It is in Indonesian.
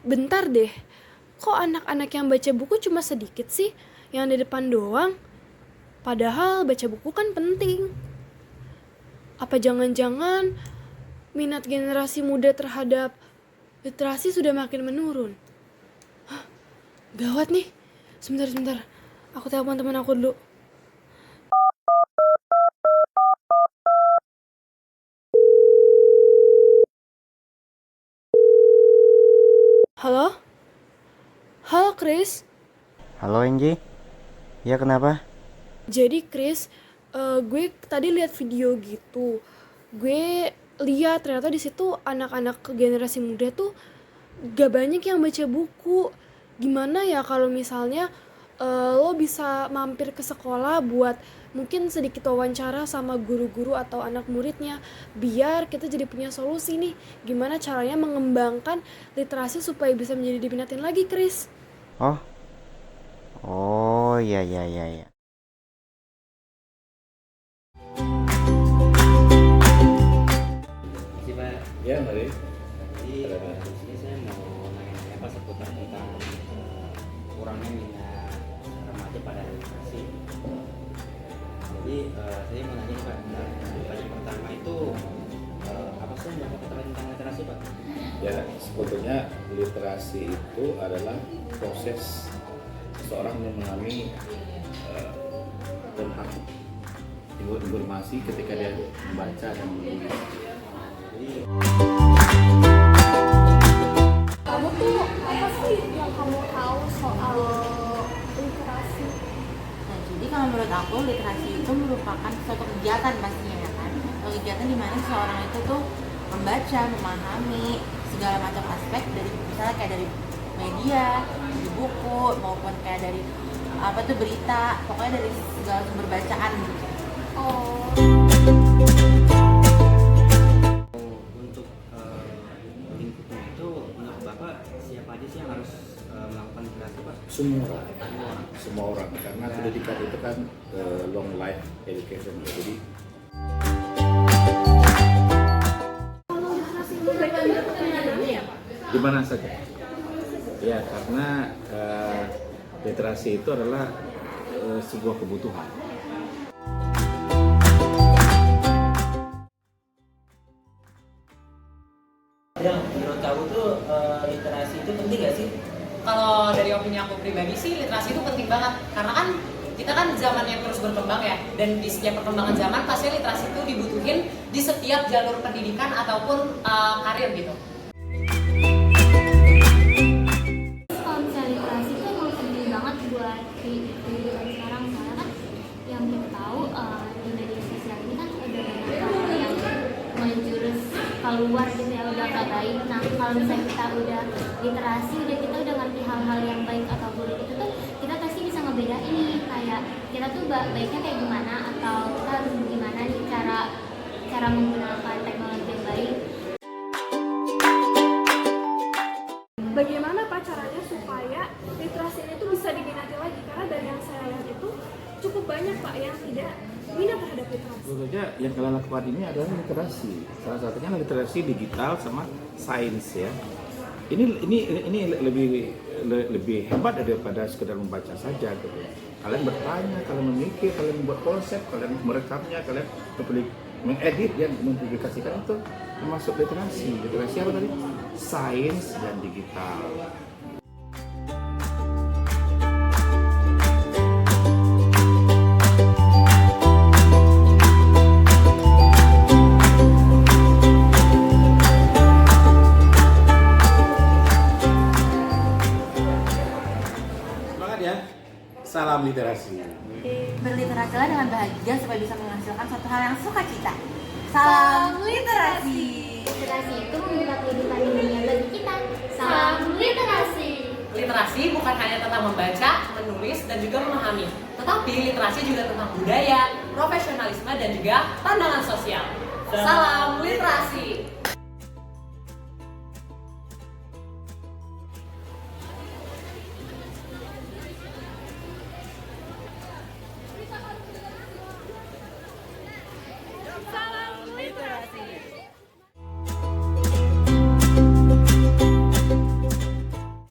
Bentar deh, kok anak-anak yang baca buku cuma sedikit sih? Yang di depan doang? Padahal baca buku kan penting. Apa jangan-jangan minat generasi muda terhadap literasi sudah makin menurun? Gawat nih. Sebentar. Aku telepon teman aku dulu. Halo? Halo, Chris. Halo Enggi, ya kenapa? Jadi Chris, gue tadi lihat video gitu. Gue lihat ternyata di situ anak-anak generasi muda tuh gak banyak yang baca buku. Gimana ya kalau misalnya lo bisa mampir ke sekolah buat mungkin sedikit wawancara sama guru-guru atau anak muridnya, biar kita jadi punya solusi nih gimana caranya mengembangkan literasi supaya bisa menjadi diminatin lagi, Chris. Oh, oh ya. Sih Pak, Ya, mari. jadi di sini saya mau nanya-nanya Pak seputar tentang kurangnya minat remaja pada literasi. Jadi saya mau nanya nih, Pak, pertanyaan pertama itu apa sih yang Bapak ketahui tentang literasi Pak? Ya, sebetulnya literasi itu adalah proses seseorang memahami tentang informasi ketika dia membaca dan menulis. Jadi Kamu tuh apa sih yang kamu tahu soal literasi? Nah, jadi kalau menurut aku literasi itu merupakan suatu kegiatan pastinya ya kan. Suatu kegiatan di mana seseorang itu tuh membaca, memahami segala macam aspek dari misalnya kayak dari media, dari buku maupun kayak dari apa tuh berita, pokoknya dari segala sumber bacaan gitu. Oh, untuk lingkupnya itu menurut Bapak siapa aja sih yang harus melakukan literasi Pak? Semua orang karena pendidikan itu kan long life education ya. Jadi kalau literasi itu banyak pertanyaannya ya Pak? di mana saja? Ya, karena literasi itu adalah sebuah kebutuhan. Menurut kamu tuh literasi itu penting gak sih? Kalau dari opini aku pribadi sih literasi itu penting banget karena kan kita kan zaman yang terus berkembang ya, dan di setiap perkembangan zaman pasti literasi itu dibutuhin di setiap jalur pendidikan ataupun karir gitu. Kalau misalnya literasi itu emang penting banget buat kehidupan sekarang, soalnya kan yang kita tahu di media sosial ini kan udah banyak hal yang menjurus keluar gitu ya, udah gak baik. Nah kalau misalnya kita udah literasi, kita udah ngerti hal-hal yang baik atau buruk itu tuh kita pasti bisa ngebedain nih, kayak kita tuh baiknya kayak gimana atau kita harus gimana nih cara menggunakan teknologi yang baik. Bagaimana Pak caranya supaya literasi ini tuh bisa diminati lagi? Karena dari yang saya lihat itu cukup banyak Pak yang tidak minat terhadap literasi. Sebetulnya yang kalian lakukan ini adalah literasi. Salah satunya literasi digital sama sains ya. Ini lebih hebat daripada sekedar membaca saja gitu. Kalian bertanya, kalian memikir, kalian membuat konsep, kalian merekamnya, kalian mengedit dan mempublikasikan, itu termasuk literasi. Literasi apa tadi? Sains dan digital. Semangat ya. Salam literasi. Berliterasilah dengan bahagia supaya bisa menghasilkan suatu hal yang sukacita. Salam literasi. Literasi itu membuka kehidupan dunia bagi kita. Salam literasi. Literasi bukan hanya tentang membaca, menulis, dan juga memahami, tetapi literasi juga tentang budaya, profesionalisme, dan juga pandangan sosial. Salam literasi.